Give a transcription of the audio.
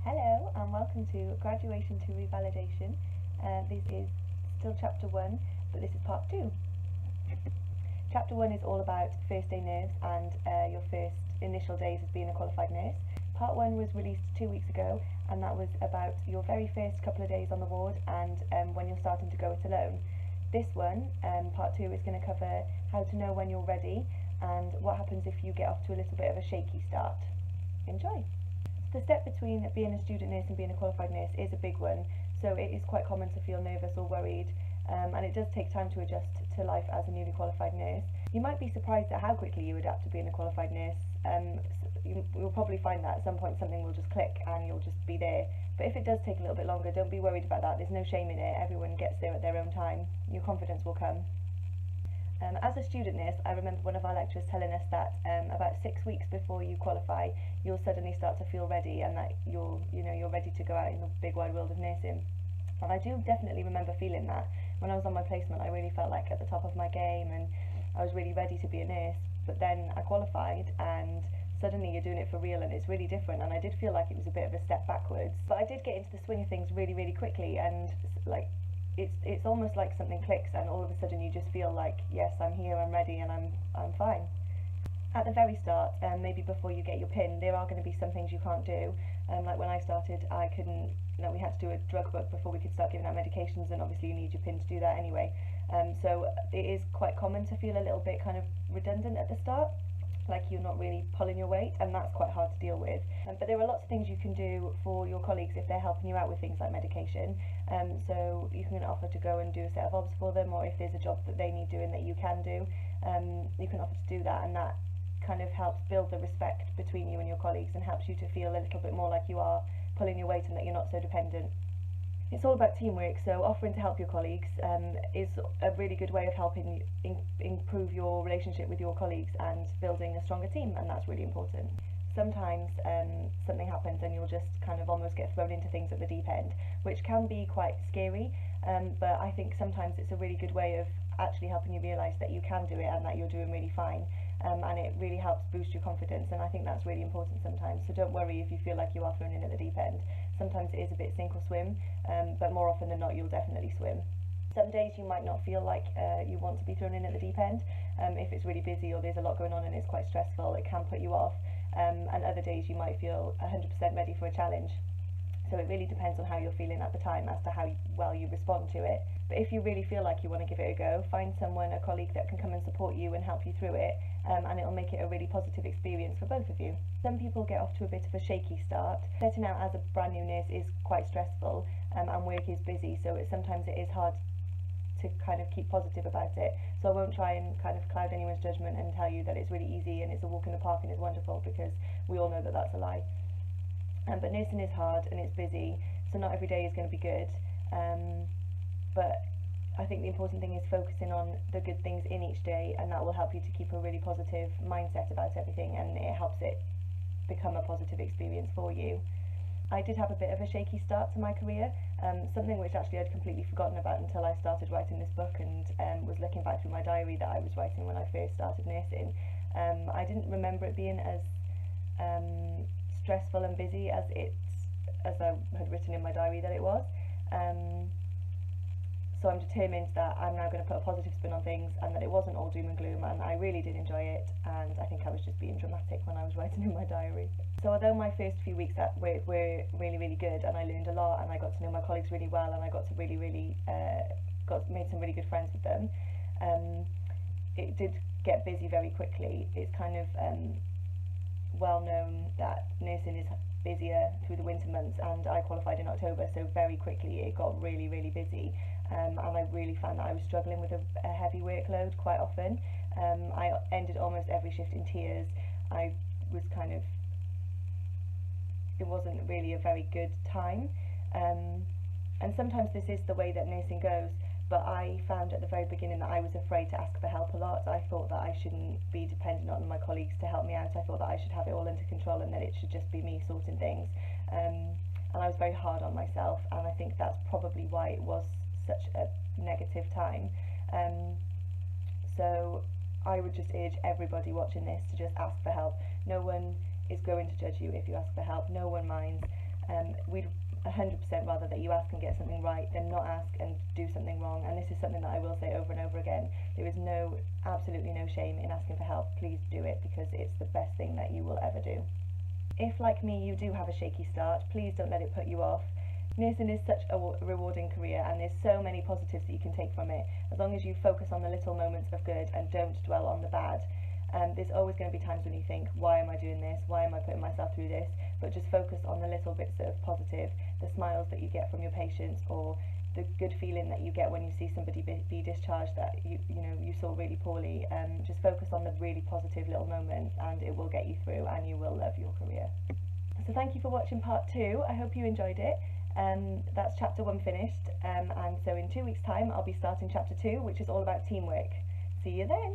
Hello and welcome to Graduation to Revalidation. This is still Chapter 1, but this is Part 2. Chapter 1 is all about first day nerves and your first initial days as being a qualified nurse. Part 1 was released 2 weeks ago, and that was about your very first couple of days on the ward and when you're starting to go it alone. This one, Part 2, is going to cover how to know when you're ready and what happens if you get off to a little bit of a shaky start. Enjoy! The step between being a student nurse and being a qualified nurse is a big one, so it is quite common to feel nervous or worried, and it does take time to adjust to life as a newly qualified nurse. You might be surprised at how quickly you adapt to being a qualified nurse. You'll probably find that at some point something will just click and you'll just be there. But if it does take a little bit longer, don't be worried about that. There's no shame in it. Everyone gets there at their own time. Your confidence will come. As a student nurse, I remember one of our lecturers telling us that about 6 weeks before you qualify, you'll suddenly start to feel ready, and that you're ready to go out in the big wide world of nursing. And I do definitely remember feeling that. When I was on my placement, I really felt like at the top of my game, and I was really ready to be a nurse. But then I qualified, and suddenly you're doing it for real, and it's really different. And I did feel like it was a bit of a step backwards. But I did get into the swing of things really, really quickly, and it's almost like something clicks, and all of a sudden you just feel like, yes, I'm here, I'm ready, and I'm fine. At the very start, maybe before you get your PIN, there are going to be some things you can't do. Like when I started, I couldn't, we had to do a drug book before we could start giving out medications, and obviously you need your PIN to do that anyway. So it is quite common to feel a little bit kind of redundant at the start, like you're not really pulling your weight, and that's quite hard to deal with. But there are lots of things you can do for your colleagues if they're helping you out with things like medication. So you can offer to go and do a set of obs for them, or if there's a job that they need doing that you can do, you can offer to do that, and that kind of helps build the respect between you and your colleagues and helps you to feel a little bit more like you are pulling your weight and that you're not so dependent. It's all about teamwork, so offering to help your colleagues is a really good way of helping improve your relationship with your colleagues and building a stronger team, and that's really important. Sometimes something happens and you'll just kind of almost get thrown into things at the deep end, which can be quite scary, but I think sometimes it's a really good way of actually helping you realise that you can do it and that you're doing really fine, and it really helps boost your confidence, and I think that's really important sometimes. So don't worry if you feel like you are thrown in at the deep end. Sometimes it is a bit sink or swim, but more often than not you'll definitely swim. Some days you might not feel like you want to be thrown in at the deep end. If it's really busy or there's a lot going on and it's quite stressful, it can put you off, and other days you might feel 100% ready for a challenge. So it really depends on how you're feeling at the time as to how well you respond to it. But if you really feel like you want to give it a go, find someone, a colleague that can come and support you and help you through it, and it'll make it a really positive experience for both of you. Some people get off to a bit of a shaky start. Setting out as a brand new nurse is quite stressful, and work is busy, so sometimes it is hard to kind of keep positive about it. So I won't try and kind of cloud anyone's judgment and tell you that it's really easy and it's a walk in the park and it's wonderful, because we all know that that's a lie. But nursing is hard and it's busy, so not every day is going to be good. But I think the important thing is focusing on the good things in each day, and that will help you to keep a really positive mindset about everything, and it helps it become a positive experience for you. I did have a bit of a shaky start to my career, something which actually I'd completely forgotten about until I started writing this book and was looking back through my diary that I was writing when I first started nursing. I didn't remember it being as stressful and busy as I had written in my diary that it was. So I'm determined that I'm now going to put a positive spin on things, and that it wasn't all doom and gloom, and I really did enjoy it, and I think I was just being dramatic when I was writing in my diary. So although my first few weeks at work were really, really good, and I learned a lot, and I got to know my colleagues really well, and I got to made some really good friends with them, it did get busy very quickly. It's kind of well known that nursing is busier through the winter months, and I qualified in October, so very quickly it got really, really busy, and I really found that I was struggling with a heavy workload quite often. I ended almost every shift in tears. I was kind of, it wasn't really a very good time, and sometimes this is the way that nursing goes, but I found at the very beginning that I was afraid to ask for help a lot. I thought that I shouldn't be dependent on my colleagues to help me out. I thought that I should have it all under control and that it should just be me sorting things. And I was very hard on myself, and I think that's probably why it was such a negative time. So I would just urge everybody watching this to just ask for help. No one is going to judge you if you ask for help. No one minds. We'd 100% rather that you ask and get something right than not ask and do something wrong. And this is something that I will say over and over again. There is absolutely no shame in asking for help. Please do it, because it's the best thing that you will ever do. If, like me, you do have a shaky start, please don't let it put you off. Nursing is such a rewarding career, and there's so many positives that you can take from it, as long as you focus on the little moments of good and don't dwell on the bad. There's always going to be times when you think, why am I doing this? Why am I putting myself through this? But just focus on the little bits of positive, the smiles that you get from your patients, or the good feeling that you get when you see somebody be discharged that you saw really poorly. Just focus on the really positive little moments, and it will get you through, and you will love your career. So thank you for watching part 2. I hope you enjoyed it. That's chapter 1 finished, and so in 2 weeks' time I'll be starting chapter 2, which is all about teamwork. See you then!